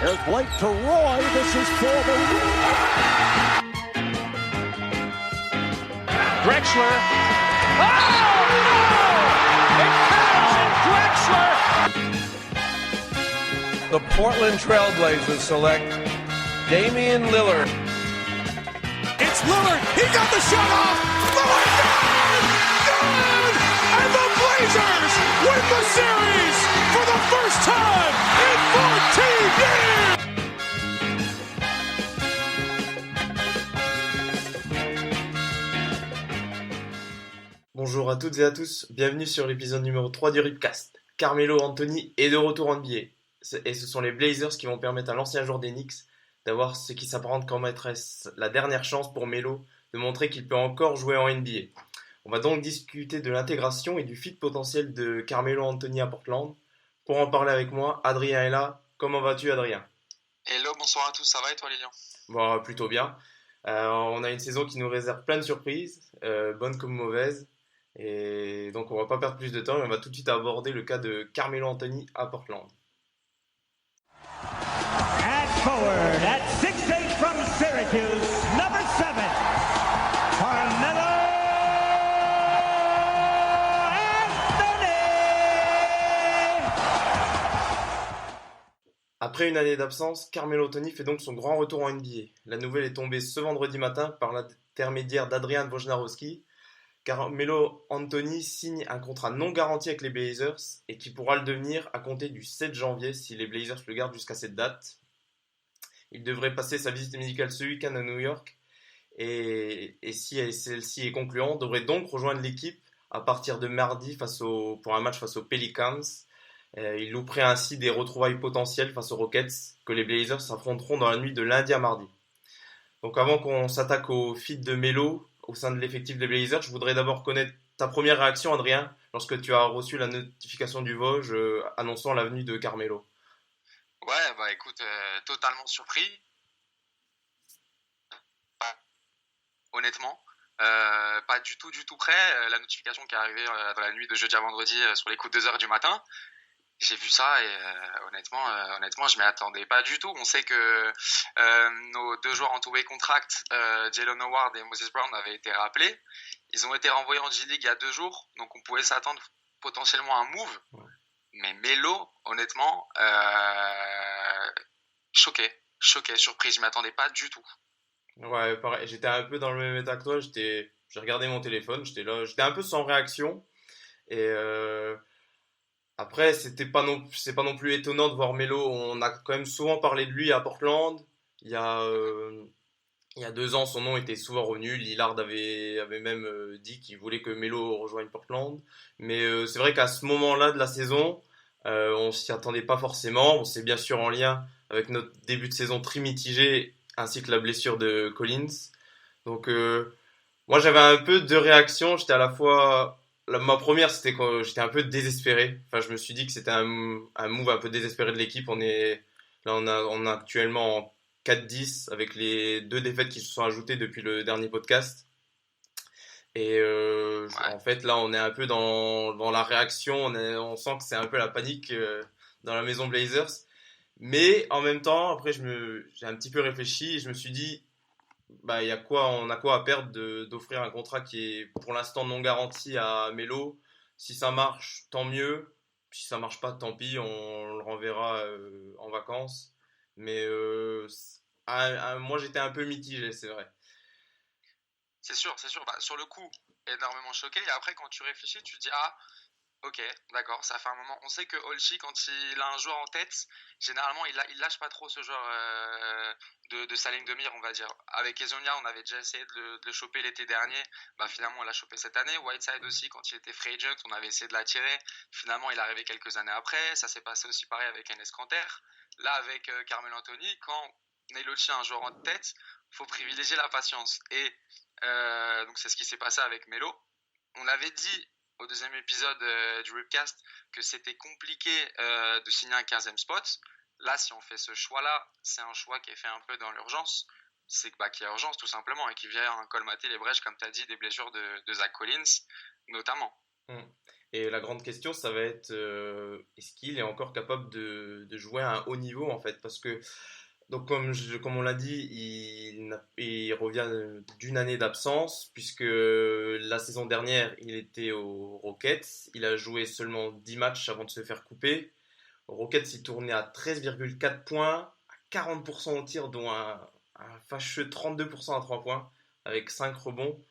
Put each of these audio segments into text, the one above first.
There's Blake to Roy. This is for the Drexler. Oh, no! It counts, and Drexler. The Portland Trailblazers select Damian Lillard. It's Lillard. He got the shot off. Lillard, good! And the Blazers win the series for the first time in 14 years! Bonjour à toutes et à tous, bienvenue sur l'épisode numéro 3 du Ripcast. Carmelo Anthony est de retour en NBA. Et ce sont les Blazers qui vont permettre à l'ancien joueur des Knicks d'avoir ce qui s'apparente comme maîtresse la dernière chance pour Melo de montrer qu'il peut encore jouer en NBA. On va donc discuter de l'intégration et du fit potentiel de Carmelo Anthony à Portland. Pour en parler avec moi, Adrien est là. Comment vas-tu, Adrien ? Hello, bonsoir à tous, ça va et toi Lilian ? Bon, plutôt bien. On a une saison qui nous réserve plein de surprises, bonnes comme mauvaises. Et donc on va pas perdre plus de temps et on va tout de suite aborder le cas de Carmelo Anthony à Portland. At forward, at 6'8" from Syracuse, number 7, Carmelo Anthony! Après une année d'absence, Carmelo Anthony fait donc son grand retour en NBA. La nouvelle est tombée ce vendredi matin par l'intermédiaire d'Adrian Wojnarowski. Carmelo Anthony signe un contrat non garanti avec les Blazers et qui pourra le devenir à compter du 7 janvier si les Blazers le gardent jusqu'à cette date. Il devrait passer sa visite médicale ce week-end à New York et si celle-ci est concluante, devrait donc rejoindre l'équipe à partir de mardi pour un match face aux Pelicans. Il louperait ainsi des retrouvailles potentielles face aux Rockets que les Blazers s'affronteront dans la nuit de lundi à mardi. Donc avant qu'on s'attaque au fit de Melo au sein de l'effectif des Blazers, je voudrais d'abord connaître ta première réaction, Adrien, lorsque tu as reçu la notification du Vosges annonçant la venue de Carmelo. Ouais, bah écoute, totalement surpris. Honnêtement, pas du tout prêt. La notification qui est arrivée dans la nuit de jeudi à vendredi sur les coups de 2h du matin, j'ai vu ça et honnêtement, je m'y attendais pas du tout. On sait que nos deux joueurs en two-way contract, Jalen Howard et Moses Brown, avaient été rappelés. Ils ont été renvoyés en G-League il y a 2 jours, donc on pouvait s'attendre potentiellement à un move. Ouais. Mais Melo, honnêtement, choqué, surpris. Je m'y attendais pas du tout. Ouais, pareil. J'étais un peu dans le même état que toi. J'ai regardé mon téléphone. J'étais un peu sans réaction. Et après, c'est pas non plus étonnant de voir Melo. On a quand même souvent parlé de lui à Portland. Il y a 2 ans, son nom était souvent revenu. Lillard avait même dit qu'il voulait que Melo rejoigne Portland. Mais c'est vrai qu'à ce moment-là de la saison, on s'y attendait pas forcément. On s'est bien sûr en lien avec notre début de saison très mitigé, ainsi que la blessure de Collins. Donc moi, j'avais un peu deux réactions. J'étais à la fois... Ma première, c'était quand j'étais un peu désespéré. Enfin, je me suis dit que c'était un move un peu désespéré de l'équipe. On est actuellement en 4-10 avec les 2 défaites qui se sont ajoutées depuis le dernier podcast. Et en fait, là, on est un peu dans la réaction. On sent que c'est un peu la panique dans la maison Blazers. Mais en même temps, après, j'ai un petit peu réfléchi et je me suis dit, bah, on a quoi à perdre d'offrir un contrat qui est pour l'instant non garanti à Melo. Si ça marche, tant mieux. Si ça marche pas, tant pis, on le renverra en vacances. Mais moi, j'étais un peu mitigé, c'est vrai. C'est sûr. Bah, sur le coup, énormément choqué. Et après, quand tu réfléchis, tu te dis, ah, ok, d'accord, ça fait un moment. On sait que Holchi, quand il a un joueur en tête, généralement, il lâche pas trop ce joueur de sa ligne de mire, on va dire. Avec Ezonia, on avait déjà essayé de le choper l'été dernier. Bah, finalement, on l'a chopé cette année. Whiteside aussi, quand il était free agent, on avait essayé de l'attirer. Finalement, il est arrivé quelques années après. Ça s'est passé aussi pareil avec Enes Kanter. Là, avec Carmelo Anthony, quand Neil Holchi a un joueur en tête, il faut privilégier la patience. Et donc, c'est ce qui s'est passé avec Melo. On avait dit au deuxième épisode du Ripcast que c'était compliqué de signer un 15e spot. Là, si on fait ce choix-là, c'est un choix qui est fait un peu dans l'urgence. C'est qu'il y a urgence tout simplement et qui vient colmater les brèches, comme tu as dit, des blessures de Zach Collins, notamment. Et la grande question, ça va être est-ce qu'il est encore capable de jouer à un haut niveau en fait? Parce que, donc comme on l'a dit, il revient d'une année d'absence, puisque la saison dernière, il était aux Rockets. Il a joué seulement 10 matchs avant de se faire couper. Aux Rockets, il tournait à 13,4 points, à 40% au tir, dont un fâcheux 32% à 3 points, avec 5 rebonds.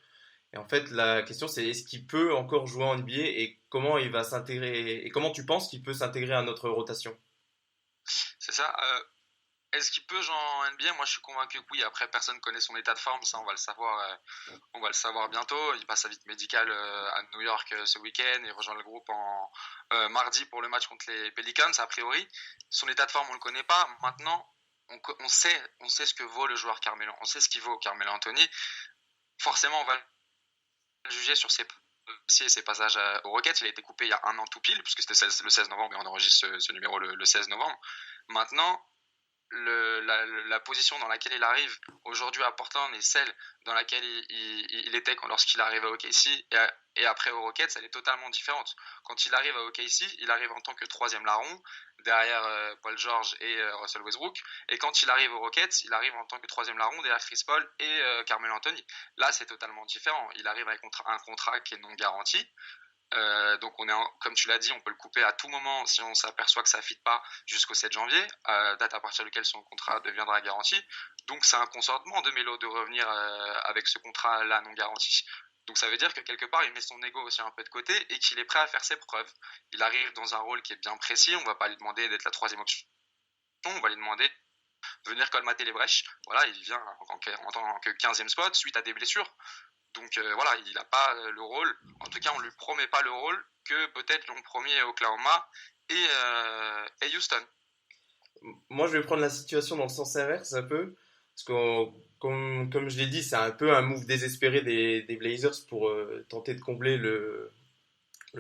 Et en fait, la question c'est est-ce qu'il peut encore jouer en NBA et comment il va s'intégrer et comment tu penses qu'il peut s'intégrer à notre rotation? C'est ça. Est-ce qu'il peut jouer en NBA? Moi, je suis convaincu que oui. Après, personne connaît son état de forme. Ça, on va le savoir bientôt. Il passe sa visite médicale à New York ce week-end. Il rejoint le groupe en mardi pour le match contre les Pelicans. A priori, son état de forme, on le connaît pas. Maintenant, on sait ce que vaut le joueur Carmelo. On sait ce qu'il vaut Carmelo Anthony. Forcément, on va le juger sur ses passages aux Rockets. Il a été coupé il y a un an tout pile, puisque c'était le 16 novembre et on enregistre ce numéro le 16 novembre. Maintenant, la position dans laquelle il arrive aujourd'hui à Portland et celle dans laquelle il était lorsqu'il arrive à OKC et après aux Rockets, elle est totalement différente. Quand il arrive à OKC, il arrive en tant que troisième larron derrière Paul George et Russell Westbrook, et quand il arrive aux Rockets, il arrive en tant que troisième larron derrière Chris Paul et Carmelo Anthony. Là, c'est totalement différent. Il arrive avec un contrat qui est non garanti. Donc comme tu l'as dit, on peut le couper à tout moment si on s'aperçoit que ça ne fit pas jusqu'au 7 janvier, date à partir de laquelle son contrat deviendra garanti. Donc c'est un consentement de Melo de revenir avec ce contrat-là non garanti. Donc ça veut dire que quelque part il met son ego aussi un peu de côté et qu'il est prêt à faire ses preuves. Il arrive dans un rôle qui est bien précis, on ne va pas lui demander d'être la troisième option, on va lui demander de venir colmater les brèches. Voilà, il vient en tant que 15e spot suite à des blessures. Donc voilà, il n'a pas le rôle, en tout cas on ne lui promet pas le rôle que peut-être l'ont promis Oklahoma et Houston. Moi, je vais prendre la situation dans le sens inverse un peu, parce que comme je l'ai dit, c'est un peu un move désespéré des Blazers pour tenter de combler le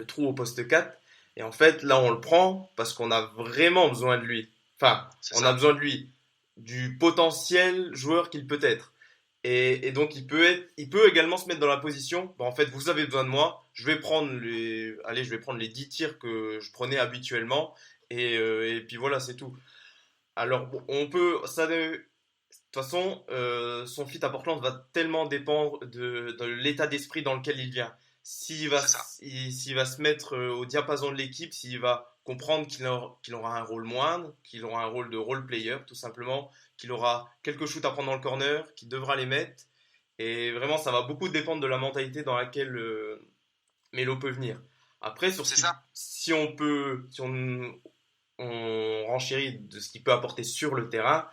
trou au poste 4. Et en fait, là, on le prend parce qu'on a vraiment besoin de lui. Enfin, a besoin de lui, du potentiel joueur qu'il peut être. Et donc il peut également se mettre dans la position, en fait vous avez besoin de moi, je vais prendre les 10 tirs que je prenais habituellement et puis voilà, c'est tout. Alors on peut, de toute façon son fit à Portland va tellement dépendre de l'état d'esprit dans lequel il vient. S'il va se mettre au diapason de l'équipe, s'il va comprendre qu'il aura un rôle moindre, qu'il aura un rôle de role player tout simplement, qu'il aura quelques shoots à prendre dans le corner, qu'il devra les mettre. Et vraiment, ça va beaucoup dépendre de la mentalité dans laquelle Melo peut venir. Après, si on renchérit de ce qu'il peut apporter sur le terrain,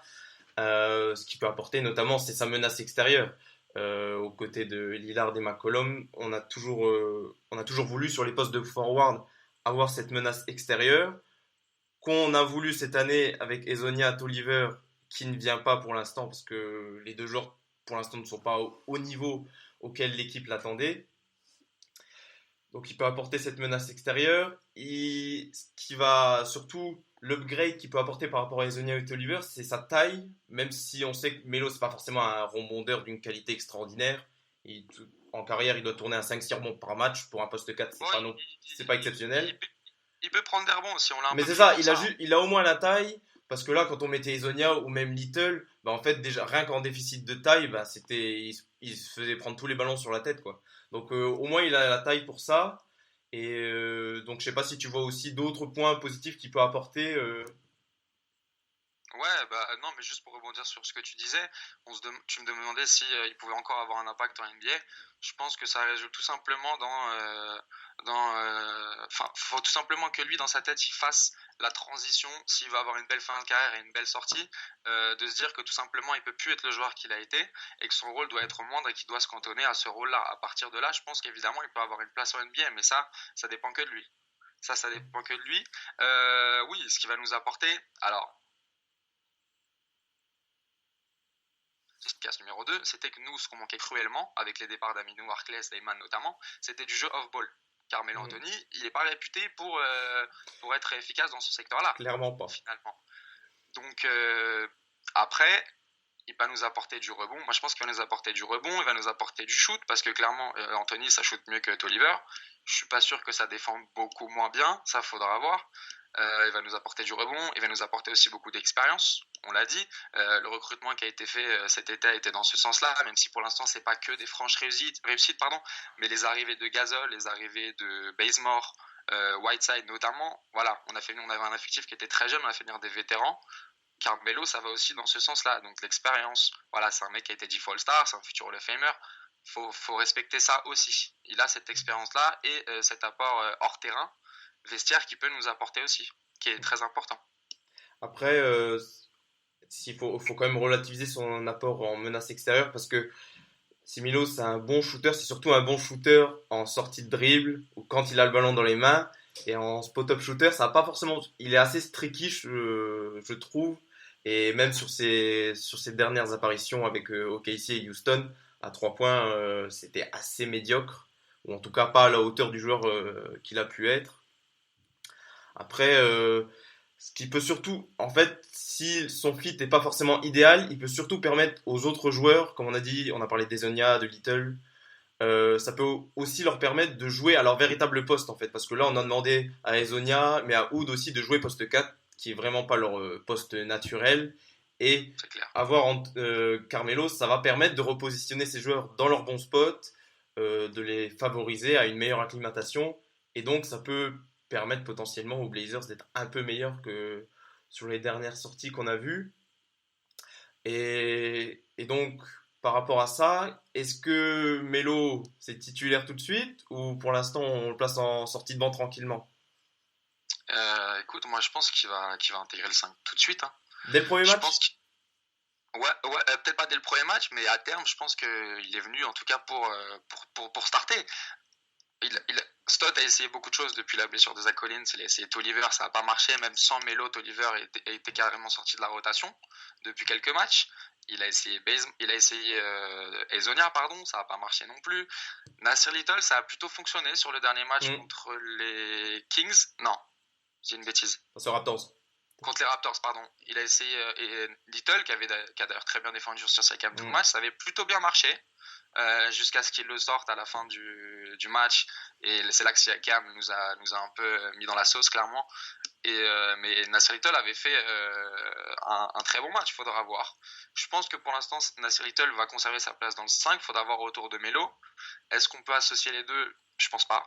ce qu'il peut apporter notamment, c'est sa menace extérieure. Aux côtés de Lillard et McCollum, on a toujours voulu sur les postes de forward avoir cette menace extérieure qu'on a voulu cette année avec Ezonia Tolliver, qui ne vient pas pour l'instant parce que les deux joueurs pour l'instant ne sont pas au niveau auquel l'équipe l'attendait. Donc il peut apporter cette menace extérieure. Ce qui va surtout l'upgrade qu'il peut apporter par rapport à Ezonia et Tolliver, c'est sa taille, même si on sait que Melo c'est pas forcément un rebondeur d'une qualité extraordinaire. En carrière, il doit tourner un 5-6 rebonds par match. Pour un poste 4, c'est pas exceptionnel. Il peut prendre des rebonds si on l'a un mais peu. Mais c'est ça, il a au moins la taille. Parce que là, quand on mettait Ezonia ou même Little, en fait, déjà, rien qu'en déficit de taille, il se faisait prendre tous les ballons sur la tête, quoi. Donc, au moins, il a la taille pour ça. Et donc, je sais pas si tu vois aussi d'autres points positifs qu'il peut apporter. Ouais, non, mais juste pour rebondir sur ce que tu disais, tu me demandais si il pouvait encore avoir un impact en NBA. Je pense que ça résulte tout simplement faut tout simplement que lui, dans sa tête, il fasse la transition, s'il va avoir une belle fin de carrière et une belle sortie, de se dire que tout simplement, il peut plus être le joueur qu'il a été et que son rôle doit être moindre et qu'il doit se cantonner à ce rôle-là. À partir de là, je pense qu'évidemment, il peut avoir une place en NBA, mais ça dépend que de lui. Ça dépend que de lui. Oui, ce qu'il va nous apporter, alors, efficace numéro 2, c'était que nous, ce qu'on manquait cruellement, avec les départs d'Aminou, Harkless, Dayman notamment, c'était du jeu off-ball. Carmelo Anthony, il n'est pas réputé pour être efficace dans ce secteur-là. Clairement pas. Finalement. Donc, après, il va nous apporter du rebond. Moi, je pense qu'il va nous apporter du rebond, il va nous apporter du shoot, parce que clairement, Anthony, ça shoot mieux que Tolliver. Je suis pas sûr que ça défend beaucoup moins bien, ça faudra voir. Il va nous apporter du rebond, il va nous apporter aussi beaucoup d'expérience, on l'a dit. Le recrutement qui a été fait cet été a été dans ce sens-là, même si pour l'instant, c'est pas que des franches réussites, mais les arrivées de Gasol, les arrivées de Bazemore, Whiteside notamment, voilà, on avait un effectif qui était très jeune, on a fait venir des vétérans. Carmelo, ça va aussi dans ce sens-là, donc l'expérience. Voilà, c'est un mec qui a été 10 fois All-Star, c'est un futur Hall of Famer. Faut respecter ça aussi. Il a cette expérience-là et cet apport hors terrain, vestiaire, qui peut nous apporter aussi, qui est très important. Après, faut quand même relativiser son apport en menace extérieure parce que Melo, c'est un bon shooter, c'est surtout un bon shooter en sortie de dribble ou quand il a le ballon dans les mains. Et en spot-up shooter, ça a pas forcément. Il est assez streaky, je trouve. Et même sur ses dernières apparitions avec OKC et Houston, à 3 points, c'était assez médiocre. Ou en tout cas pas à la hauteur du joueur qu'il a pu être. Après, ce qui peut surtout, en fait, si son fit n'est pas forcément idéal, il peut surtout permettre aux autres joueurs, comme on a dit, on a parlé d'Ezonia, de Little, ça peut aussi leur permettre de jouer à leur véritable poste en fait, parce que là on a demandé à Ezonia, mais à Oud aussi de jouer poste 4, qui est vraiment pas leur poste naturel, et avoir Carmelo, ça va permettre de repositionner ces joueurs dans leur bon spot, de les favoriser à une meilleure acclimatation, et donc ça peut permettre potentiellement aux Blazers d'être un peu meilleurs que sur les dernières sorties qu'on a vues. Et donc, par rapport à ça, est-ce que Melo, c'est titulaire tout de suite ou pour l'instant on le place en sortie de banc tranquillement? Écoute, moi je pense qu'il va intégrer le 5 tout de suite. Hein. Dès le premier match? Ouais, peut-être pas dès le premier match, mais à terme, je pense qu'il est venu en tout cas pour starter. Stott a essayé beaucoup de choses depuis la blessure de Zach Collins, il a essayé Tolliver, ça n'a pas marché, même sans Melo, Tolliver était carrément sorti de la rotation depuis quelques matchs. Il a essayé Ezonia, ça n'a pas marché non plus. Nasir Little, ça a plutôt fonctionné sur le dernier match contre les Kings. Non, j'ai une bêtise. Sur Raptors. Contre les Raptors, pardon. Il a essayé Little, qui a d'ailleurs très bien défendu sur ses cap tout le match, ça avait plutôt bien marché. Jusqu'à ce qu'il le sorte à la fin du match, et c'est là que Siakam nous a un peu mis dans la sauce clairement, mais Nasir Little avait fait un très bon match, faudra voir. Je pense que pour l'instant Nasir Little va conserver sa place dans le 5, faudra voir autour de Melo. Est-ce qu'on peut associer les deux? Je pense pas.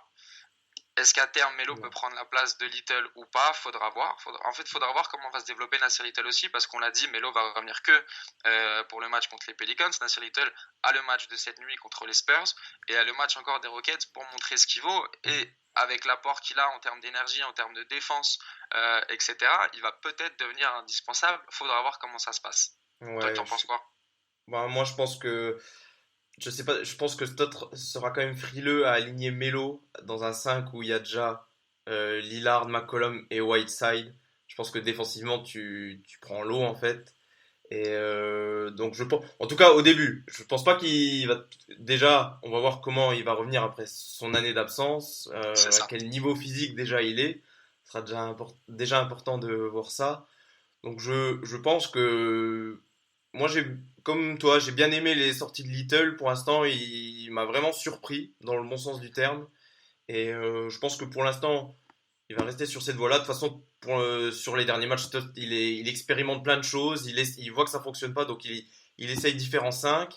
Est-ce qu'à terme Melo peut prendre la place de Little ou pas? Faudra voir. Faudra voir comment va se développer Nasir Little aussi, parce qu'on l'a dit, Melo va revenir que pour le match contre les Pelicans. Nasir Little a le match de cette nuit contre les Spurs et a le match encore des Rockets pour montrer ce qu'il vaut, et avec l'apport qu'il a en termes d'énergie, en termes de défense, etc., il va peut-être devenir indispensable. Faudra voir comment ça se passe. Ouais, toi, tu en penses quoi? Moi, je pense que je sais pas, je pense que Stott sera quand même frileux à aligner Melo dans un 5 où il y a déjà Lillard, McCollum et Whiteside. Je pense que défensivement, tu prends l'eau en fait. Et donc, je pense, en tout cas au début, je pense pas qu'il va. Déjà, on va voir comment il va revenir après son année d'absence, à quel niveau physique déjà il est. Ce sera déjà important de voir ça. Donc, je pense que. Moi, comme toi, j'ai bien aimé les sorties de Little. Pour l'instant, il m'a vraiment surpris, dans le bon sens du terme. Et je pense que pour l'instant, il va rester sur cette voie-là. De toute façon, sur les derniers matchs, il expérimente plein de choses. Il voit que ça ne fonctionne pas, donc il essaye différents 5.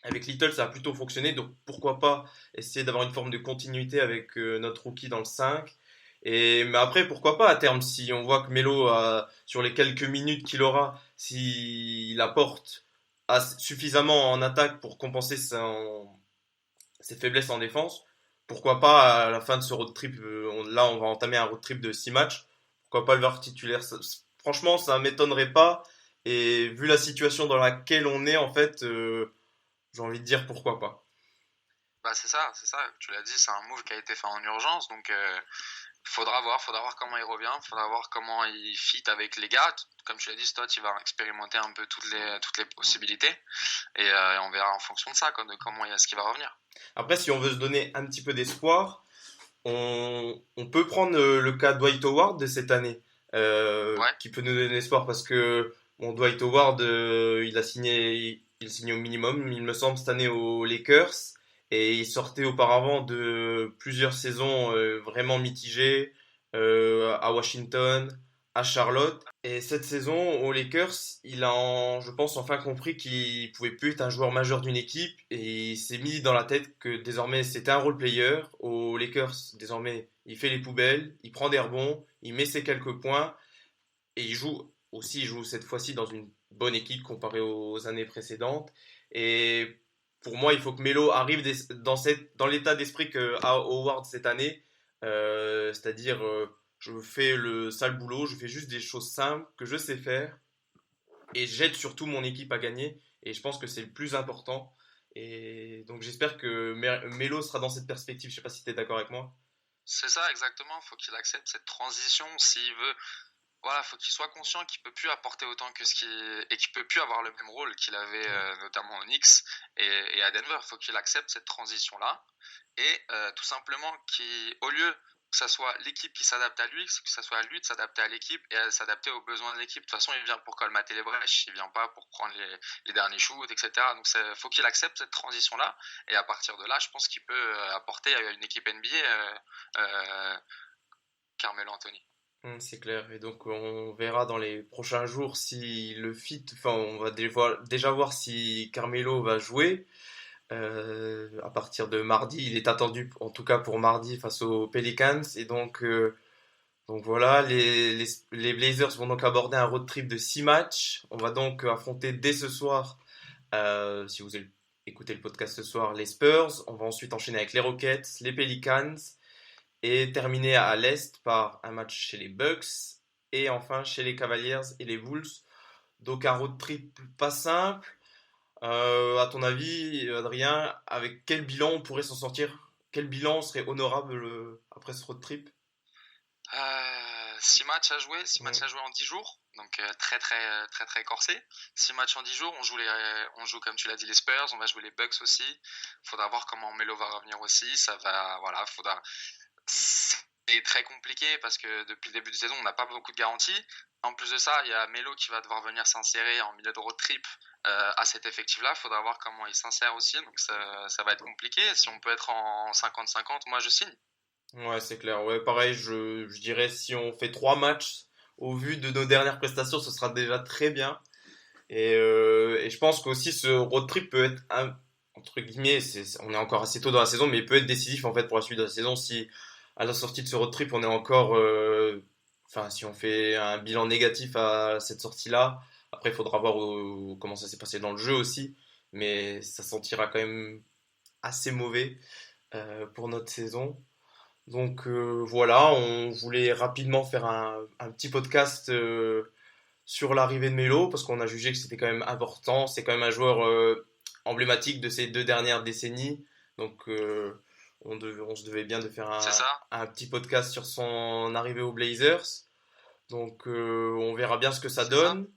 Avec Little, ça a plutôt fonctionné. Donc pourquoi pas essayer d'avoir une forme de continuité avec notre rookie dans le 5. Mais après, pourquoi pas à terme, si on voit que Melo, sur les quelques minutes qu'il aura, s'il apporte suffisamment en attaque pour compenser ses faiblesses en défense, pourquoi pas à la fin de ce road trip, là on va entamer un road trip de 6 matchs, pourquoi pas le voir titulaire? Franchement, ça m'étonnerait pas, et vu la situation dans laquelle on est, en fait, j'ai envie de dire pourquoi pas. Bah c'est ça, tu l'as dit, c'est un move qui a été fait en urgence, donc faudra voir comment il revient, faudra voir comment il fit avec les gars. Comme tu l'as dit, Stott, il va expérimenter un peu toutes les possibilités, et on verra en fonction de ça, de comment est-ce qu'il va revenir. Après, si on veut se donner un petit peu d'espoir, on peut prendre le cas de Dwight Howard de cette année, qui peut nous donner espoir, parce que Bon, Dwight Howard, il signe au minimum, il me semble, cette année aux Lakers. Et il sortait auparavant de plusieurs saisons vraiment mitigées à Washington, à Charlotte. Et cette saison, aux Lakers, je pense, enfin compris qu'il pouvait plus être un joueur majeur d'une équipe. Et il s'est mis dans la tête que désormais, c'était un role player. Aux Lakers, désormais, il fait les poubelles, il prend des rebonds, il met ses quelques points. Et il joue cette fois-ci dans une bonne équipe comparée aux années précédentes. Et pour moi, il faut que Melo arrive dans l'état d'esprit qu'a Howard cette année. C'est-à-dire, je fais le sale boulot, je fais juste des choses simples que je sais faire. Et j'aide surtout mon équipe à gagner. Et je pense que c'est le plus important. Et donc j'espère que Melo sera dans cette perspective. Je ne sais pas si tu es d'accord avec moi. C'est ça, exactement. Faut qu'il accepte cette transition s'il veut. Voilà, faut qu'il soit conscient qu'il peut plus apporter autant et qu'il peut plus avoir le même rôle qu'il avait notamment aux Knicks et à Denver. Faut qu'il accepte cette transition-là et tout simplement qu'au lieu que ça soit l'équipe qui s'adapte à lui, que ça soit à lui de s'adapter à l'équipe et à s'adapter aux besoins de l'équipe. De toute façon, il vient pour colmater les brèches, il vient pas pour prendre les derniers shoots, etc. Donc, faut qu'il accepte cette transition-là et à partir de là, je pense qu'il peut apporter à une équipe NBA Carmelo Anthony. C'est clair. Et donc, on verra dans les prochains jours si le fit. Enfin, on va déjà voir si Carmelo va jouer à partir de mardi. Il est attendu, en tout cas pour mardi, face aux Pelicans. Et donc voilà, les Blazers vont donc aborder un road trip de 6 matchs. On va donc affronter dès ce soir, si vous écoutez le podcast ce soir, les Spurs. On va ensuite enchaîner avec les Rockets, les Pelicans. Et terminer à l'Est par un match chez les Bucks et enfin chez les Cavaliers et les Bulls. Donc un road trip pas simple. À ton avis, Adrien, avec quel bilan on pourrait s'en sortir? Quel bilan serait honorable après ce road trip? 6 matchs à jouer, 6 matchs à jouer en 10 jours. Donc très très très très corsé. 6 matchs en 10 jours, on joue comme tu l'as dit les Spurs, on va jouer les Bucks aussi. Faudra voir comment Melo va revenir aussi. C'est très compliqué parce que depuis le début de saison, on n'a pas beaucoup de garanties. En plus de ça, il y a Melo qui va devoir venir s'insérer en milieu de road trip à cet effectif-là. Il faudra voir comment il s'insère aussi. Donc ça va être compliqué. Si on peut être en 50-50, moi je signe. Ouais, c'est clair. Ouais, pareil, je dirais si on fait 3 matchs, au vu de nos dernières prestations, ce sera déjà très bien. Et je pense qu'aussi ce road trip peut être entre guillemets, on est encore assez tôt dans la saison, mais il peut être décisif en fait pour la suite de la saison si à la sortie de ce road trip on est encore, si on fait un bilan négatif à cette sortie-là. Après, il faudra voir comment ça s'est passé dans le jeu aussi, mais ça sentira quand même assez mauvais pour notre saison. Donc voilà, on voulait rapidement faire un petit podcast sur l'arrivée de Melo parce qu'on a jugé que c'était quand même important. C'est quand même un joueur emblématique de ces 2 dernières décennies. Donc on se devait bien de faire un petit podcast sur son arrivée aux Blazers. Donc on verra bien ce que ça donne.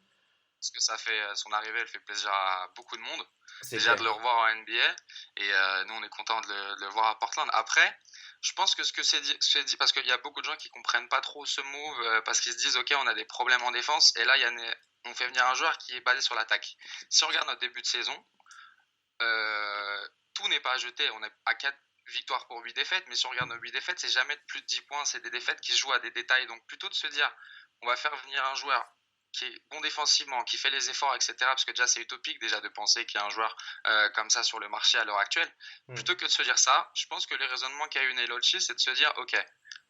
Parce que ça fait son arrivée, elle fait plaisir à beaucoup de monde. C'est Déjà clair. de le revoir en NBA et nous on est content de le voir à Portland. Après, je pense que ce que c'est dit parce qu'il y a beaucoup de gens qui comprennent pas trop ce move parce qu'ils se disent ok, on a des problèmes en défense et là on fait venir un joueur qui est basé sur l'attaque. Si on regarde notre début de saison, tout n'est pas à jeter. On est à 4 victoires pour 8 défaites, mais si on regarde nos 8 défaites, c'est jamais de plus de 10 points, c'est des défaites qui se jouent à des détails. Donc plutôt de se dire on va faire venir un joueur qui est bon défensivement, qui fait les efforts, etc. Parce que déjà c'est utopique déjà de penser qu'il y a un joueur comme ça sur le marché à l'heure actuelle. Plutôt que de se dire ça, je pense que le raisonnement qu'a eu Neil Olshey, c'est de se dire ok,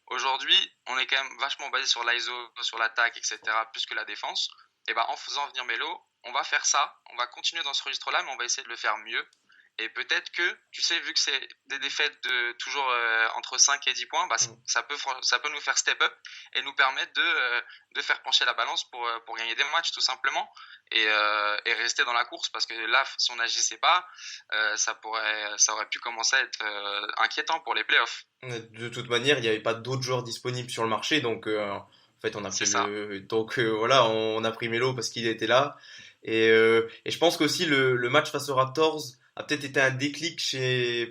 aujourd'hui on est quand même vachement basé sur l'ISO, sur l'attaque, etc. plus que la défense. Et ben en faisant venir Melo, on va faire ça, on va continuer dans ce registre-là, mais on va essayer de le faire mieux. Et peut-être que, tu sais, vu que c'est des défaites de toujours entre 5 et 10 points, bah, ça peut nous faire step up et nous permettre de faire pencher la balance pour gagner des matchs, tout simplement, et rester dans la course. Parce que là, si on n'agissait pas, ça aurait pu commencer à être inquiétant pour les playoffs. De toute manière, il n'y avait pas d'autres joueurs disponibles sur le marché, donc en fait, on a pris voilà, on a pris Melo parce qu'il était là. Et je pense qu'aussi le match face aux Raptors a peut-être été un déclic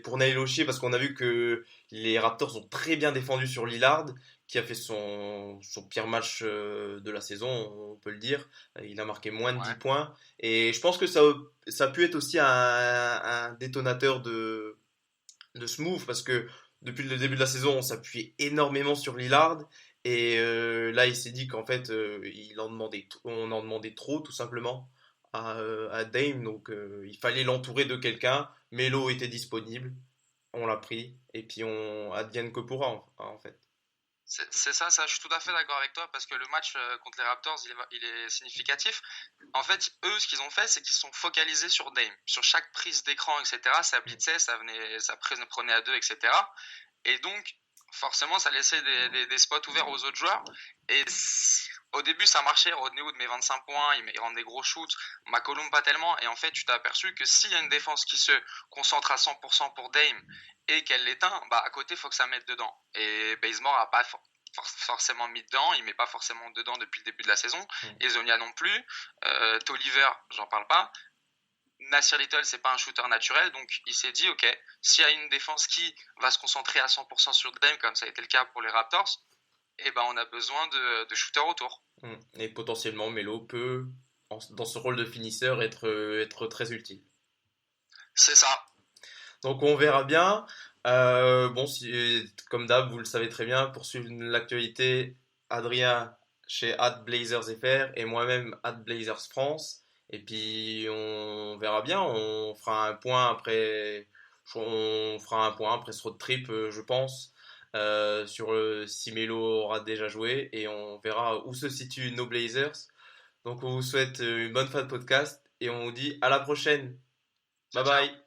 pour Neil Olshey parce qu'on a vu que les Raptors ont très bien défendu sur Lillard qui a fait son pire match de la saison, on peut le dire. Il a marqué moins de 10 points. Et je pense que ça a pu être aussi un détonateur de ce move, parce que depuis le début de la saison, on s'appuyait énormément sur Lillard. Et là, il s'est dit qu'en fait, on en demandait trop, tout simplement, à Dame. Donc, il fallait l'entourer de quelqu'un. Melo était disponible. On l'a pris. Et puis, on advienne que pourra, en fait. C'est ça, je suis tout à fait d'accord avec toi parce que le match contre les Raptors, il est significatif. En fait, eux, ce qu'ils ont fait, c'est qu'ils se sont focalisés sur Dame. Sur chaque prise d'écran, etc., ça blitzait, ça prenait à deux, etc. Et donc, forcément, ça laissait des spots ouverts aux autres joueurs. Et au début, ça marchait. Rodney Hood met 25 points, il rentre des gros shoots. McCollum, pas tellement. Et en fait, tu t'es aperçu que s'il y a une défense qui se concentre à 100% pour Dame et qu'elle l'éteint, bah, à côté, il faut que ça mette dedans. Et Bazemore n'a pas forcément mis dedans. Il met pas forcément dedans depuis le début de la saison. Et Zonia non plus. Tolliver, j'en parle pas. Nassir Little, c'est pas un shooter naturel, donc il s'est dit, ok, s'il y a une défense qui va se concentrer à 100% sur Dame, comme ça a été le cas pour les Raptors, eh ben on a besoin de shooters autour. Et potentiellement, Melo peut, dans ce rôle de finisseur, être très utile. C'est ça. Donc on verra bien. Comme d'hab, vous le savez très bien, pour suivre l'actualité, Adrien chez @BlazersFR et moi-même @BlazersFrance. Et puis on verra bien, on fera un point après ce road trip, je pense, sur si Melo aura déjà joué, et on verra où se situent nos Blazers. Donc on vous souhaite une bonne fin de podcast et on vous dit à la prochaine. Bye bye.